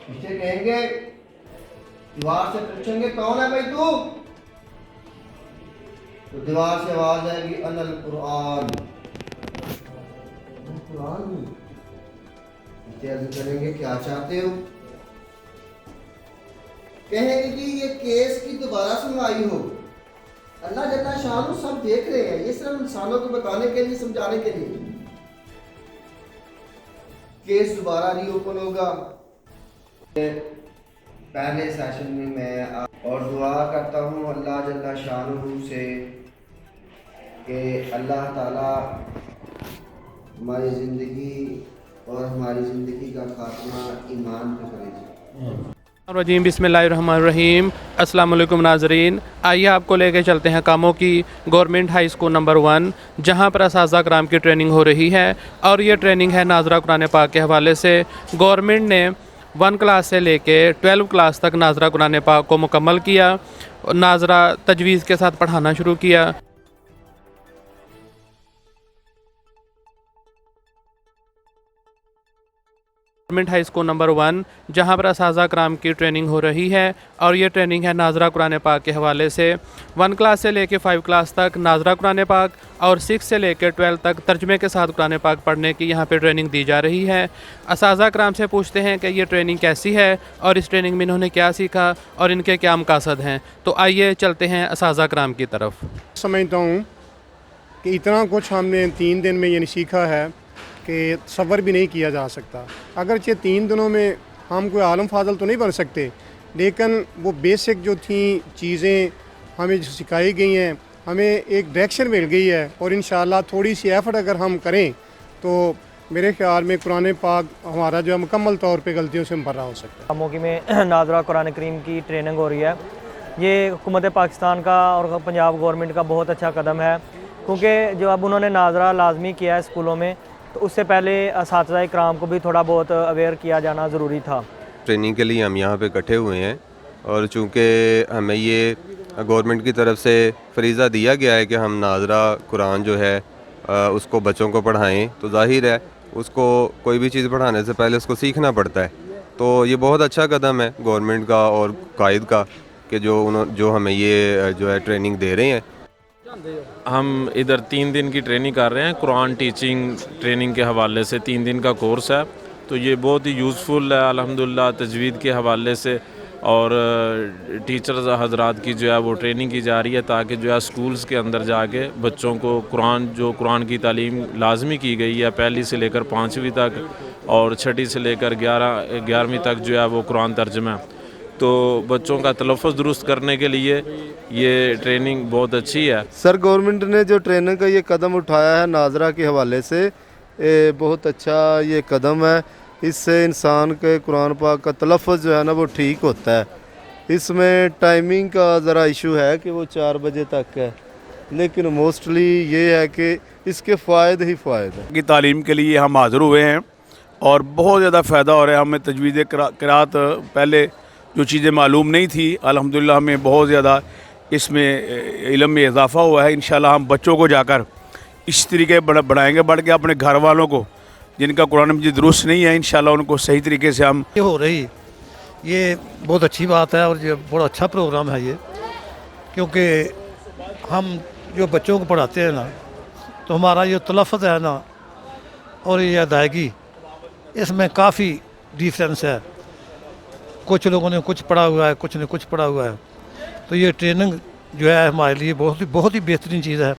اسے کہیں گے دیوار سے پوچھیں گے کون ہے بھائی تو دیوار سے آواز آئے گی ان القرآن قرآن اسے عرض کریں گے کیا چاہتے ہو کہیں گے کہ یہ کیس کی دوبارہ سنوائی ہو اللہ جل شانہ سب دیکھ رہے ہیں یہ صرف انسانوں کو بتانے کے لیے سمجھانے کے لیے کیس دوبارہ ری اوپن ہوگا پہلے سیشن میں اور دعا کرتا ہوں اللہ جل شانہ سے کہ اللہ تعالی ہماری زندگی اور ہماری زندگی کا خاتمہ ایمان پہ کرے الرجیم بسم اللہ الرحمن الرحیم السلام علیکم ناظرین آئیے آپ کو لے کے چلتے ہیں کاموں کی گورنمنٹ ہائی اسکول نمبر 1 جہاں پر اساتذہ کرام کی ٹریننگ ہو رہی ہے اور یہ ٹریننگ ہے ناظرہ قرآن پاک کے حوالے سے گورنمنٹ نے 1 کلاس سے لے کے 12 کلاس تک ناظرہ قرآن پاک کو مکمل کیا ناظرہ تجویز کے ساتھ پڑھانا شروع کیا گورنمنٹ ہائی اسکول نمبر 1 جہاں پر اساتذہ کرام کی ٹریننگ ہو رہی ہے اور یہ ٹریننگ ہے ناظرہ قرآن پاک کے حوالے سے 1 کلاس سے لے کے 5 کلاس تک ناظرہ قرآن پاک اور 6 سے لے کے 12 تک ترجمے کے ساتھ قرآن پاک پڑھنے کی یہاں پہ ٹریننگ دی جا رہی ہے اساتذہ کرام سے پوچھتے ہیں کہ یہ ٹریننگ کیسی ہے اور اس ٹریننگ میں انہوں نے کیا سیکھا اور ان کے کیا مقاصد ہیں تو آئیے چلتے ہیں اساتذہ کرام کی طرف سمجھتا ہوں کہ اتنا کچھ ہم نے 3 دن میں یعنی سیکھا ہے کہ صبر بھی نہیں کیا جا سکتا اگرچہ 3 دنوں میں ہم کوئی عالم فاضل تو نہیں بن سکتے لیکن وہ بیسک جو تھیں چیزیں ہمیں جو سکھائی گئی ہیں ہمیں ایک ڈائریکشن مل گئی ہے اور انشاءاللہ تھوڑی سی ایفرٹ اگر ہم کریں تو میرے خیال میں قرآن پاک ہمارا جو ہے مکمل طور پہ غلطیوں سے بھرا ہو سکتا ہے موقع میں ناظرہ قرآن کریم کی ٹریننگ ہو رہی ہے یہ حکومت پاکستان کا اور پنجاب گورنمنٹ کا بہت اچھا قدم ہے کیونکہ جو اب انہوں نے ناظرہ لازمی کیا ہے اسکولوں میں تو اس سے پہلے اساتذہ کرام کو بھی تھوڑا بہت اویئر کیا جانا ضروری تھا ٹریننگ کے لیے ہم یہاں پہ اکٹھے ہوئے ہیں اور چونکہ ہمیں یہ گورنمنٹ کی طرف سے فریضہ دیا گیا ہے کہ ہم ناظرہ قرآن جو ہے اس کو بچوں کو پڑھائیں تو ظاہر ہے اس کو کوئی بھی چیز پڑھانے سے پہلے اس کو سیکھنا پڑتا ہے تو یہ بہت اچھا قدم ہے گورنمنٹ کا اور قائد کا کہ جو ہمیں یہ جو ہے ٹریننگ دے رہے ہیں ہم ادھر 3 دن کی ٹریننگ کر رہے ہیں قرآن ٹیچنگ ٹریننگ کے حوالے سے 3 دن کا کورس ہے تو یہ بہت ہی یوزفل ہے الحمدللہ تجوید کے حوالے سے اور ٹیچرز حضرات کی جو ہے وہ ٹریننگ کی جا رہی ہے تاکہ جو ہے اسکولز کے اندر جا کے بچوں کو قرآن کی تعلیم لازمی کی گئی ہے 1 سے لے کر 5ویں تک اور 6 سے لے کر 11ویں تک جو ہے وہ قرآن ترجمہ تو بچوں کا تلفظ درست کرنے کے لیے یہ ٹریننگ بہت اچھی ہے سر گورنمنٹ نے جو ٹریننگ کا یہ قدم اٹھایا ہے ناظرہ کے حوالے سے بہت اچھا یہ قدم ہے اس سے انسان کے قرآن پاک کا تلفظ جو ہے نا وہ ٹھیک ہوتا ہے اس میں ٹائمنگ کا ذرا ایشو ہے کہ وہ 4 بجے تک ہے لیکن موسٹلی یہ ہے کہ اس کے فائد ہی فائد ہیں کی تعلیم کے لیے ہم حاضر ہوئے ہیں اور بہت زیادہ فائدہ ہو رہا ہے ہمیں تجوید قرات پہلے جو چیزیں معلوم نہیں تھی الحمدللہ ہمیں بہت زیادہ اس میں علم میں اضافہ ہوا ہے انشاءاللہ ہم بچوں کو جا کر اس طریقے بڑھائیں گے بڑھ کے اپنے گھر والوں کو جن کا قرآن مجید درست نہیں ہے انشاءاللہ ان کو صحیح طریقے سے ہم یہ ہو رہی یہ بہت اچھی بات ہے اور یہ بہت اچھا پروگرام ہے یہ کیونکہ ہم جو بچوں کو پڑھاتے ہیں نا تو ہمارا یہ تلفظ ہے نا اور یہ ادائیگی اس میں کافی ڈیفرنس ہے کچھ لوگوں نے کچھ پڑھا ہوا ہے کچھ نے کچھ پڑھا ہوا ہے تو یہ ٹریننگ جو ہے ہمارے لیے بہت ہی بہترین چیز ہے